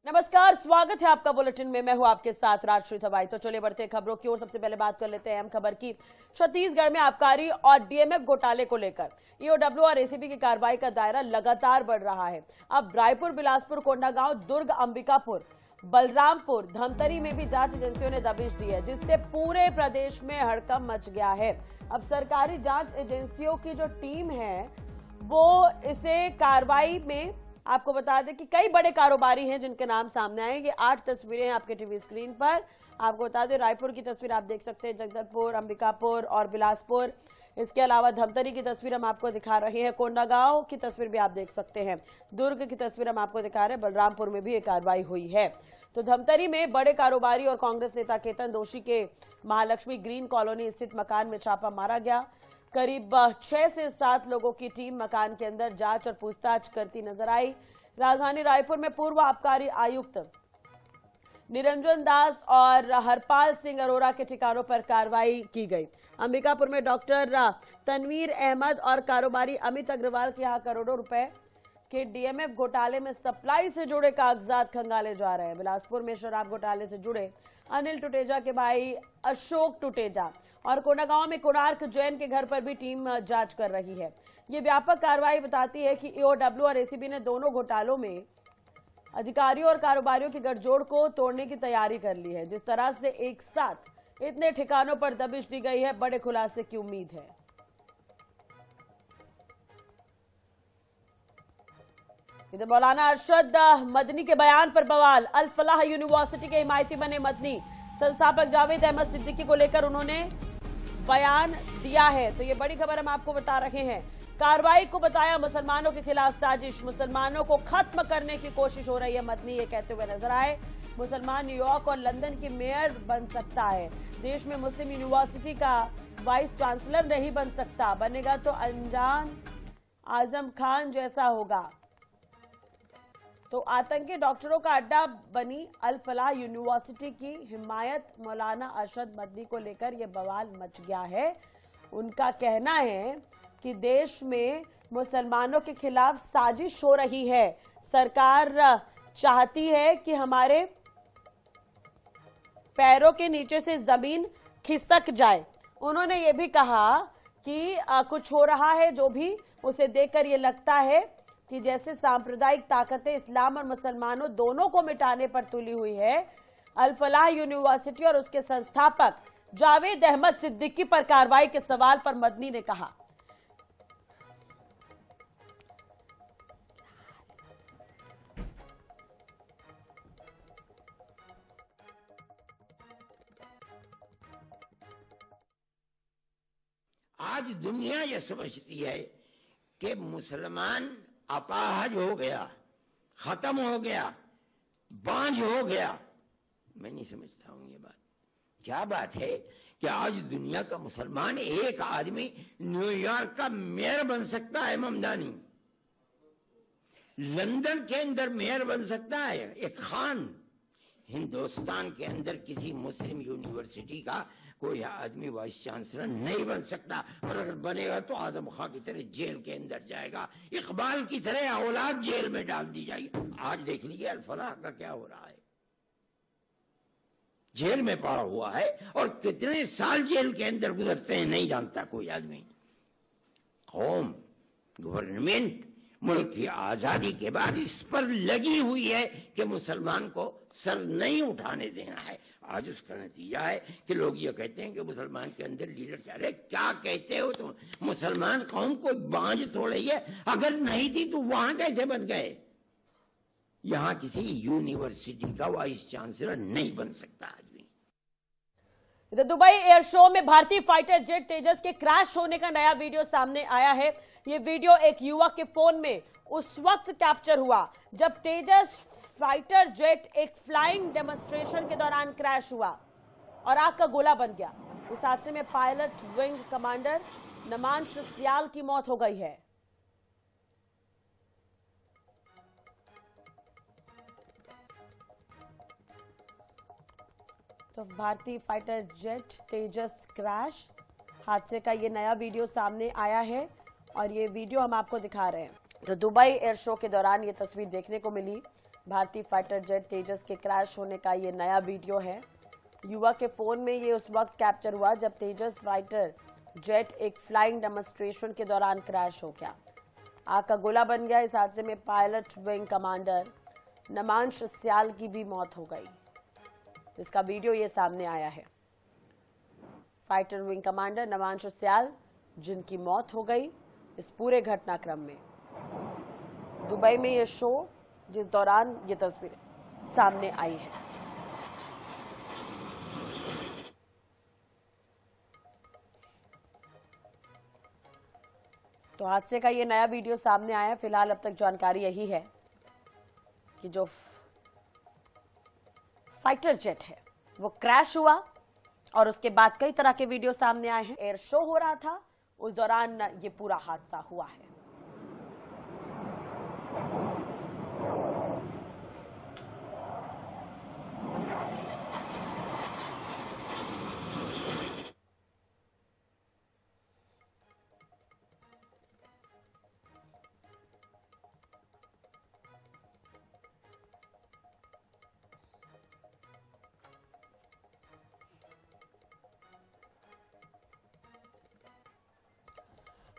नमस्कार, स्वागत है आपका बुलेटिन में। मैं हूं आपके साथ राजश्री थवाई। तो चलिए बढ़ते हैं खबरों की ओर। सबसे पहले बात कर लेते हैं अहम खबर की। छत्तीसगढ़ में आबकारी और डीएमएफ घोटाले को लेकर ईओडब्ल्यू और एसीबी की कार्रवाई का दायरा लगातार बढ़ रहा है। अब रायपुर, बिलासपुर, कोंडागांव, दुर्ग, अंबिकापुर, बलरामपुर, धमतरी में भी जांच एजेंसियों ने दबिश दी है, जिससे पूरे प्रदेश में हड़कंप मच गया है। अब सरकारी जांच एजेंसियों की जो टीम है वो इसे कार्रवाई में, आपको बता दें कि कई बड़े कारोबारी हैं जिनके नाम सामने आए। ये 8 तस्वीरें हैं आपके टीवी स्क्रीन पर। आपको बता दें, रायपुर की तस्वीर आप देख सकते हैं, जगदलपुर, अंबिकापुर और बिलासपुर। इसके अलावा धमतरी की तस्वीर हम आपको दिखा रहे हैं, कोंडागांव की तस्वीर भी आप देख सकते हैं, दुर्ग की तस्वीर हम आपको दिखा रहे हैं, बलरामपुर में भी एक कार्रवाई हुई है। तो धमतरी में बड़े कारोबारी और कांग्रेस नेता केतन दोषी के महालक्ष्मी ग्रीन कॉलोनी स्थित मकान में छापा मारा गया। करीब 6 से 7 लोगों की टीम मकान के अंदर जांच और पूछताछ करती नजर आई। राजधानी रायपुर में पूर्व आबकारी आयुक्त निरंजन दास और हरपाल सिंह अरोड़ा के ठिकानों पर कार्रवाई की गई। अंबिकापुर में डॉक्टर तनवीर अहमद और कारोबारी अमित अग्रवाल के यहाँ करोड़ों रुपए के डीएमएफ घोटाले में सप्लाई से जुड़े कागजात खंगाले जा रहे हैं। बिलासपुर में शराब घोटाले से जुड़े अनिल टुटेजा के भाई अशोक टुटेजा और कोंडागांव में कोणार्क जैन के घर पर भी टीम जांच कर रही है। ये व्यापक कार्रवाई बताती है कि ईओडब्ल्यू और एसीबी ने दोनों घोटालों में अधिकारियों और कारोबारियों की गठजोड़ को तोड़ने की तैयारी कर ली है। जिस तरह से एक साथ इतने ठिकानों पर दबिश दी गई है, बड़े खुलासे की उम्मीद है। इधर मौलाना अरशद मदनी के बयान पर बवाल। अल फलाह यूनिवर्सिटी के हिमायती बने मदनी। संस्थापक जावेद अहमद सिद्दीकी को लेकर उन्होंने बयान दिया है। तो ये बड़ी खबर हम आपको बता रहे हैं। कार्रवाई को बताया मुसलमानों के खिलाफ साजिश, मुसलमानों को खत्म करने की कोशिश हो रही है, मदनी ये कहते हुए नजर आए। मुसलमान न्यूयॉर्क और लंदन की मेयर बन सकता है, देश में मुस्लिम यूनिवर्सिटी का वाइस चांसलर नहीं बन सकता, बनेगा तो अंजान आजम खान जैसा होगा। तो आतंकी डॉक्टरों का अड्डा बनी अल फलाह यूनिवर्सिटी की हिमायत मौलाना अरशद मदनी को लेकर यह बवाल मच गया है। उनका कहना है कि देश में मुसलमानों के खिलाफ साजिश हो रही है। सरकार चाहती है कि हमारे पैरों के नीचे से जमीन खिसक जाए। उन्होंने ये भी कहा कि कुछ हो रहा है जो भी उसे देखकर ये लगता है कि जैसे सांप्रदायिक ताकतें इस्लाम और मुसलमानों दोनों को मिटाने पर तुली हुई है। अल फलाह यूनिवर्सिटी और उसके संस्थापक जावेद अहमद सिद्दीकी पर कार्रवाई के सवाल पर मदनी ने कहा, आज दुनिया यह समझती है कि मुसलमान अपाहज हो गया, खत्म हो गया, बांझ हो गया। मैं नहीं समझता हूं ये बात। क्या बात है कि आज दुनिया का मुसलमान एक आदमी न्यूयॉर्क का मेयर बन सकता है, ममदानी लंदन के अंदर मेयर बन सकता है, एक खान हिंदुस्तान के अंदर किसी मुस्लिम यूनिवर्सिटी का कोई आदमी वाइस चांसलर नहीं बन सकता, और अगर बनेगा तो आदम खां की तरह जेल के अंदर जाएगा, इकबाल की तरह औलाद जेल में डाल दी जाएगी। आज देख लीजिए अल फलाह का क्या हो रहा है, जेल में पड़ा हुआ है और कितने साल जेल के अंदर गुजरते हैं नहीं जानता कोई आदमी। कौम, गवर्नमेंट मुल्क की आजादी के बाद इस पर लगी हुई है कि मुसलमान को सर नहीं उठाने देना है। आज उसका नतीजा है कि लोग ये कहते हैं कि मुसलमान के अंदर लीडर चाह रहे। क्या कहते हो तुम? मुसलमान कौम को बांझ थोड़े ही है, अगर नहीं थी तो वहां कैसे बन गए? यहां किसी यूनिवर्सिटी का वाइस चांसलर नहीं बन सकता आदमी। इधर दुबई एयर शो में भारतीय फाइटर जेट तेजस के क्रैश होने का नया वीडियो सामने आया है। ये वीडियो एक युवक के फोन में उस वक्त कैप्चर हुआ जब तेजस फाइटर जेट एक फ्लाइंग डेमोन्स्ट्रेशन के दौरान क्रैश हुआ और आग का गोला बन गया। इस हादसे में पायलट विंग कमांडर नमांश सियाल की मौत हो गई है। तो भारतीय फाइटर जेट तेजस क्रैश हादसे का ये नया वीडियो सामने आया है और ये वीडियो हम आपको दिखा रहे हैं। तो दुबई एयर शो के दौरान ये तस्वीर देखने को मिली भारतीय फाइटर जेट तेजस के क्रैश होने का ये नया वीडियो है। युवा के फोन में ये उस वक्त कैप्चर हुआ जब तेजस फाइटर जेट एक फ्लाइंग डेमोन्स्ट्रेशन के दौरान क्रैश हो गया। आग का गोला बन गया। इस हादसे में पायलट विंग कमांडर नमांश स्याल की भी मौत हो गई। इसका वीडियो ये सामने आया है। फाइटर विंग कमांडर नमांश स्याल जिनकी मौत हो गई इस पूरे घटनाक्रम में। दुबई में ये शो जिस दौरान ये तस्वीरें सामने आई है। तो हादसे का ये नया वीडियो सामने आया। फिलहाल अब तक जानकारी यही है कि जो फाइटर जेट है वो क्रैश हुआ और उसके बाद कई तरह के वीडियो सामने आए हैं। एयर शो हो रहा था, उस दौरान ये पूरा हादसा हुआ है।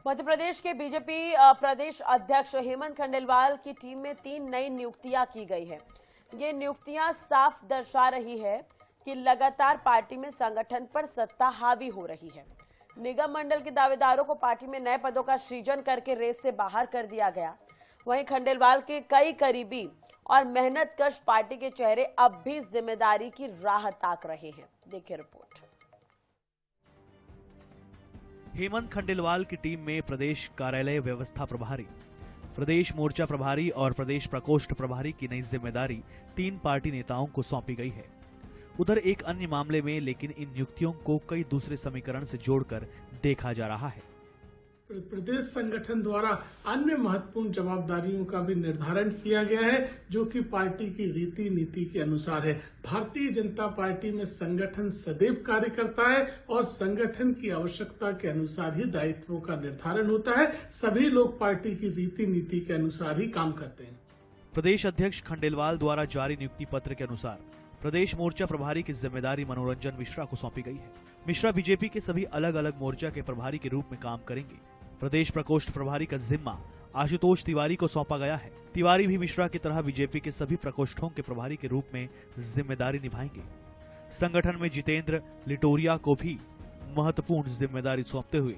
मध्य प्रदेश के बीजेपी प्रदेश अध्यक्ष हेमंत खंडेलवाल की टीम में 3 नई नियुक्तियां की गई है। ये नियुक्तियां साफ दर्शा रही है कि लगातार पार्टी में संगठन पर सत्ता हावी हो रही है। निगम मंडल के दावेदारों को पार्टी में नए पदों का सृजन करके रेस से बाहर कर दिया गया। वहीं खंडेलवाल के कई करीबी और मेहनतकश पार्टी के चेहरे अब भी जिम्मेदारी की राह ताक रहे हैं। देखिए रिपोर्ट। हेमंत खंडेलवाल की टीम में प्रदेश कार्यालय व्यवस्था प्रभारी, प्रदेश मोर्चा प्रभारी और प्रदेश प्रकोष्ठ प्रभारी की नई जिम्मेदारी 3 पार्टी नेताओं को सौंपी गई है। उधर एक अन्य मामले में लेकिन इन नियुक्तियों को कई दूसरे समीकरण से जोड़कर देखा जा रहा है। प्रदेश संगठन द्वारा अन्य महत्वपूर्ण जवाबदारियों का भी निर्धारण किया गया है जो कि पार्टी की रीति नीति के अनुसार है। भारतीय जनता पार्टी में संगठन सदैव कार्य करता है और संगठन की आवश्यकता के अनुसार ही दायित्वों का निर्धारण होता है। सभी लोग पार्टी की रीति नीति के अनुसार ही काम करते हैं। प्रदेश अध्यक्ष खंडेलवाल द्वारा जारी नियुक्ति पत्र के अनुसार प्रदेश मोर्चा प्रभारी की जिम्मेदारी मनोरंजन मिश्रा को सौंपी गई है। मिश्रा बीजेपी के सभी अलग अलग मोर्चा के प्रभारी के रूप में काम करेंगे। प्रदेश प्रकोष्ठ प्रभारी का जिम्मा आशुतोष तिवारी को सौंपा गया है। तिवारी भी मिश्रा की तरह बीजेपी के सभी प्रकोष्ठों के प्रभारी के रूप में जिम्मेदारी निभाएंगे। संगठन में जितेंद्र लिटोरिया को भी महत्वपूर्ण जिम्मेदारी सौंपते हुए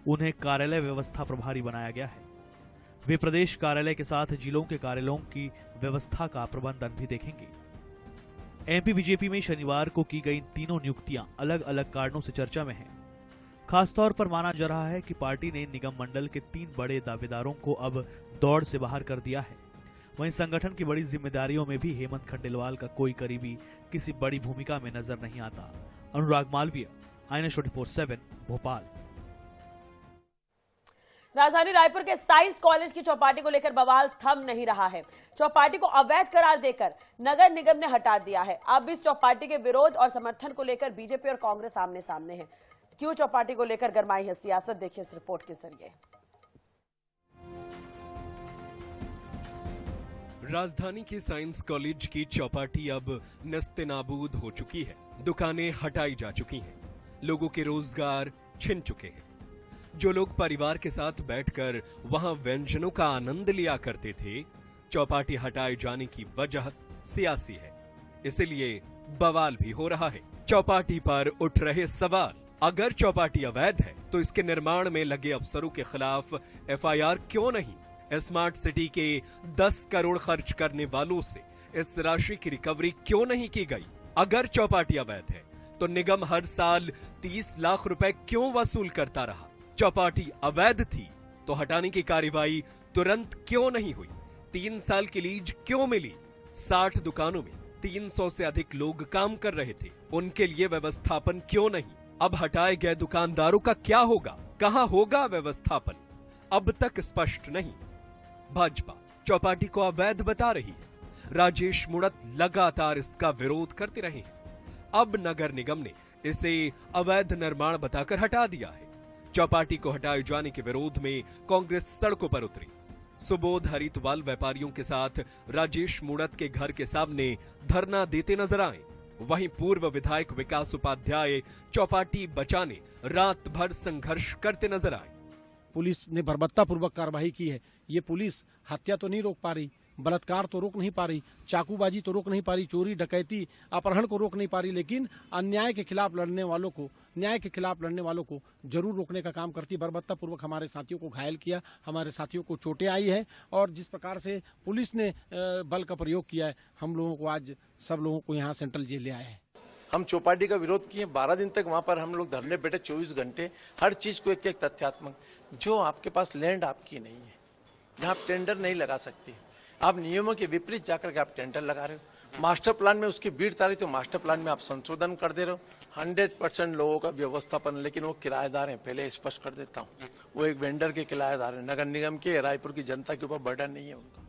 उन्हें कार्यालय व्यवस्था प्रभारी बनाया गया है। वे प्रदेश कार्यालय के साथ जिलों के कार्यालयों की व्यवस्था का प्रबंधन भी देखेंगे। एमपी बीजेपी में शनिवार को की गई तीनों नियुक्तियां अलग अलग कारणों से चर्चा में हैं। खासतौर पर माना जा रहा है कि पार्टी ने निगम मंडल के 3 बड़े दावेदारों को अब दौड़ से बाहर कर दिया है। वहीं संगठन की बड़ी जिम्मेदारियों में भी हेमंत खंडेलवाल का कोई करीबी किसी बड़ी भूमिका में नजर नहीं आता। अनुराग मालवीय, INS 24/7, भोपाल। राजधानी रायपुर के साइंस कॉलेज की चौपाटी को लेकर बवाल थम नहीं रहा है। चौपाटी को अवैध करार देकर नगर निगम ने हटा दिया है। अब इस चौपाटी के विरोध और समर्थन को लेकर बीजेपी और कांग्रेस आमने सामने है। क्यों चौपाटी को लेकर गरमाई है सियासत, देखिए इस रिपोर्ट के जरिए। राजधानी के साइंस कॉलेज की चौपाटी अब नस्तेनाबूद हो चुकी है। दुकानें हटाई जा चुकी हैं, लोगों के रोजगार छिन चुके हैं। जो लोग परिवार के साथ बैठकर वहां व्यंजनों का आनंद लिया करते थे, चौपाटी हटाए जाने की वजह सियासी है। इसलिए बवाल भी हो रहा है। चौपाटी पर उठ रहे सवाल, अगर चौपाटी अवैध है तो इसके निर्माण में लगे अफसरों के खिलाफ FIR क्यों नहीं? स्मार्ट सिटी के 10 करोड़ खर्च करने वालों से इस राशि की रिकवरी क्यों नहीं की गई? अगर चौपाटी अवैध है तो निगम हर साल 30 लाख रुपए क्यों वसूल करता रहा? चौपाटी अवैध थी तो हटाने की कार्रवाई तुरंत क्यों नहीं हुई? 3 साल की लीज क्यों मिली? 60 दुकानों में 300 से अधिक लोग काम कर रहे थे, उनके लिए व्यवस्थापन क्यों नहीं? अब हटाए गए दुकानदारों का क्या होगा? कहां होगा व्यवस्थापन? अब तक स्पष्ट नहीं। भाजपा चौपाटी को अवैध बता रही है। राजेश मुणत लगातार इसका विरोध करते रहे हैं। अब नगर निगम ने इसे अवैध निर्माण बताकर हटा दिया है। चौपाटी को हटाए जाने के विरोध में कांग्रेस सड़कों पर उतरी। सुबोध हरितवाल व्यापारियों के साथ राजेश मूणत के घर के सामने धरना देते नजर आए। वहीं पूर्व विधायक विकास उपाध्याय चौपाटी बचाने रात भर संघर्ष करते नजर आए। पुलिस ने बर्बरतापूर्वक कार्रवाई की है। ये पुलिस हत्या तो नहीं रोक पा रही, बलात्कार तो रोक नहीं पा रही, चाकूबाजी तो रोक नहीं पा रही, चोरी डकैती अपहरण को रोक नहीं पा रही, लेकिन अन्याय के खिलाफ लड़ने वालों को, न्याय के खिलाफ लड़ने वालों को जरूर रोकने का काम करती। बर्बरतापूर्वक हमारे साथियों को घायल किया, हमारे साथियों को चोटें आई है और जिस प्रकार से पुलिस ने बल का प्रयोग किया है, हम लोगों को आज सब लोगों को यहाँ सेंट्रल जेल ले आए हैं। हम चौपाटी का विरोध किए, 12 दिन तक वहां पर हम लोग धरने बैठे, 24 घंटे हर चीज को एक एक तथ्यात्मक। जो आपके पास लैंड आपकी नहीं है, जहां आप टेंडर नहीं लगा सकते, आप नियमों के विपरीत जाकर के आप टेंडर लगा रहे हो। मास्टर प्लान में उसकी भीड़ तारी, तो मास्टर प्लान में आप संशोधन कर दे रहे हो। 100% लोगों का व्यवस्थापन, लेकिन वो किराएदार हैं, पहले स्पष्ट कर देता हूँ, वो एक वेंडर के किराएदार हैं, नगर निगम के, रायपुर की जनता के ऊपर बर्डन नहीं है उनका।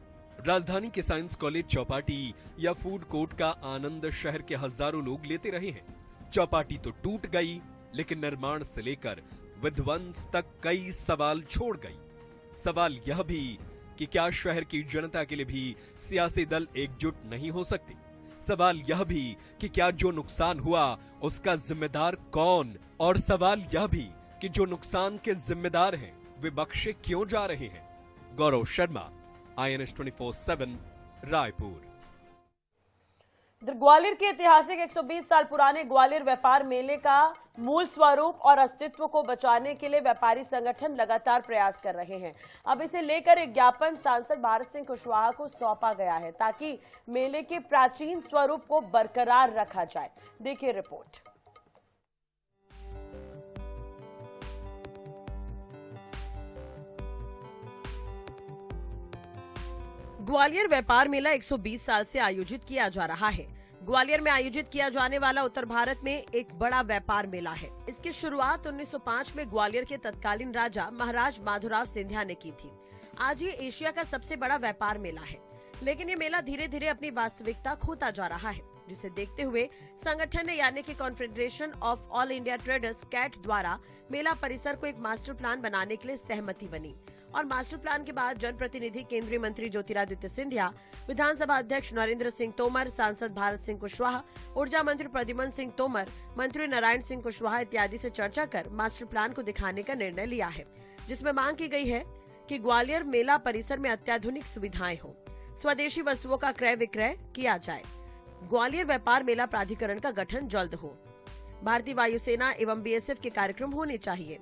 राजधानी के साइंस कॉलेज चौपाटी या फूड कोर्ट का आनंद शहर के हजारों लोग लेते रहे हैं। चौपाटी तो टूट गई, लेकिन निर्माण से लेकर विध्वंस तक कई सवाल छोड़ गई। सवाल यह भी कि क्या शहर की जनता के लिए भी सियासी दल एकजुट नहीं हो सकते? सवाल यह भी कि क्या जो नुकसान हुआ उसका जिम्मेदार कौन? और सवाल यह भी कि जो नुकसान के जिम्मेदार हैं वे बख्शे क्यों जा रहे हैं? गौरव शर्मा, INS 24/7 रायपुर। इधर ग्वालियर के ऐतिहासिक 120 साल पुराने ग्वालियर व्यापार मेले का मूल स्वरूप और अस्तित्व को बचाने के लिए व्यापारी संगठन लगातार प्रयास कर रहे हैं। अब इसे लेकर एक ज्ञापन सांसद भारत सिंह कुशवाहा को सौंपा गया है ताकि मेले के प्राचीन स्वरूप को बरकरार रखा जाए। देखिए रिपोर्ट। ग्वालियर व्यापार मेला 120 साल से आयोजित किया जा रहा है। ग्वालियर में आयोजित किया जाने वाला उत्तर भारत में एक बड़ा व्यापार मेला है। इसकी शुरुआत 1905 में ग्वालियर के तत्कालीन राजा महाराज माधोराव सिंधिया ने की थी। आज ये एशिया का सबसे बड़ा व्यापार मेला है, लेकिन ये मेला धीरे धीरे अपनी वास्तविकता खोता जा रहा है, जिसे देखते हुए संगठन ने यानी कि confederation of all India traders CAIT द्वारा मेला परिसर को एक मास्टर प्लान बनाने के लिए सहमति बनी। और मास्टर प्लान के बाद जनप्रतिनिधि केंद्रीय मंत्री ज्योतिरादित्य सिंधिया, विधानसभा अध्यक्ष नरेंद्र सिंह तोमर, सांसद भारत सिंह कुशवाहा, ऊर्जा मंत्री प्रद्युमन सिंह तोमर, मंत्री नारायण सिंह कुशवाहा इत्यादि से चर्चा कर मास्टर प्लान को दिखाने का निर्णय लिया है, जिसमें मांग की गई है कि ग्वालियर मेला परिसर में अत्याधुनिक सुविधाएं हो, स्वदेशी वस्तुओं का क्रय विक्रय किया जाए, ग्वालियर व्यापार मेला प्राधिकरण का गठन जल्द हो, भारतीय वायुसेना एवं BSF के कार्यक्रम होने चाहिए,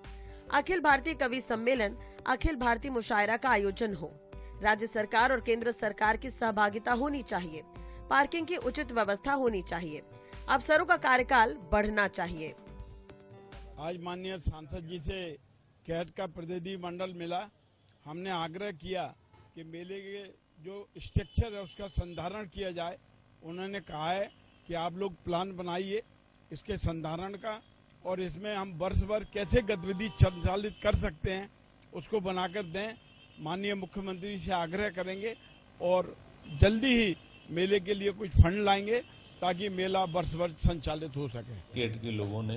अखिल भारतीय कवि सम्मेलन, अखिल भारतीय मुशायरा का आयोजन हो, राज्य सरकार और केंद्र सरकार की सहभागिता होनी चाहिए, पार्किंग की उचित व्यवस्था होनी चाहिए, अफसरों का कार्यकाल बढ़ना चाहिए। आज माननीय सांसद जी से कैट का प्रतिनिधि मंडल मिला। हमने आग्रह किया कि मेले के जो स्ट्रक्चर है उसका संधारण किया जाए। उन्होंने कहा है कि आप लोग प्लान बनाइए इसके संधारण का, और इसमें हम वर्ष भर कैसे गतिविधि संचालित कर सकते हैं उसको बनाकर दें। माननीय मुख्यमंत्री से आग्रह करेंगे और जल्दी ही मेले के लिए कुछ फंड लाएंगे ताकि मेला वर्ष भर संचालित हो सके। गेट के लोगों ने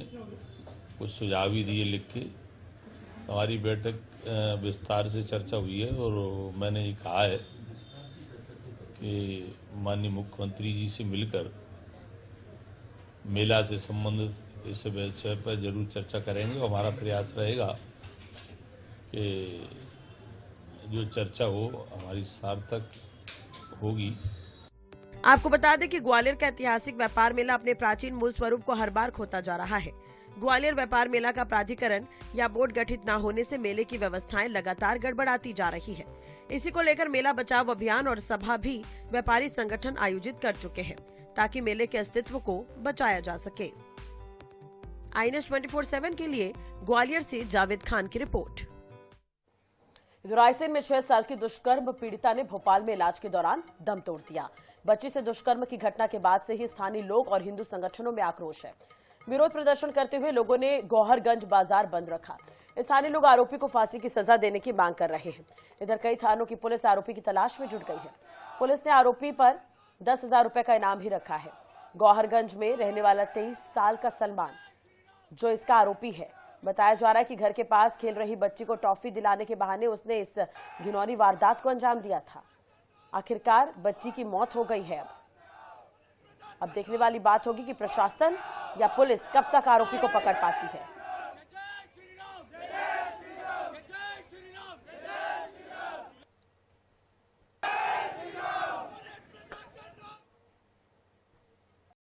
कुछ सुझाव भी दिए लिख के। हमारी बैठक विस्तार से चर्चा हुई है और मैंने ये कहा है कि माननीय मुख्यमंत्री जी से मिलकर मेला से संबंधित इस विषय पर जरूर चर्चा करेंगे। हमारा प्रयास रहेगा कि जो चर्चा हो हमारी सार्थक होगी। आपको बता दें कि ग्वालियर का ऐतिहासिक व्यापार मेला अपने प्राचीन मूल स्वरूप को हर बार खोता जा रहा है। ग्वालियर व्यापार मेला का प्राधिकरण या बोर्ड गठित न होने से मेले की व्यवस्थाएं लगातार गड़बड़ाती जा रही है। इसी को लेकर मेला बचाव अभियान और सभा भी व्यापारी संगठन आयोजित कर चुके हैं ताकि मेले के अस्तित्व को बचाया जा सके। INS 24/7 के लिए ग्वालियर से जावेद खान की रिपोर्ट। रायसेन में 6 साल की दुष्कर्म पीड़िता ने भोपाल में इलाज के दौरान दम तोड़ दिया। बच्ची से दुष्कर्म की घटना के बाद से ही स्थानीय लोग और हिंदू संगठनों में आक्रोश है। विरोध प्रदर्शन करते हुए लोगों ने गौहरगंज बाजार बंद रखा। स्थानीय लोग आरोपी को फांसी की सजा देने की मांग कर रहे हैं। इधर कई थानों की पुलिस आरोपी की तलाश में जुट गई है। पुलिस ने आरोपी पर 10,000 रुपए का इनाम भी रखा है। गौहरगंज में रहने वाला 23 साल का सलमान, जो इसका आरोपी है, बताया जा रहा है कि घर के पास खेल रही बच्ची को टॉफी दिलाने के बहाने उसने इस घिनौनी वारदात को अंजाम दिया था। आखिरकार बच्ची की मौत हो गई है। अब देखने वाली बात होगी कि प्रशासन या पुलिस कब तक आरोपी को पकड़ पाती है।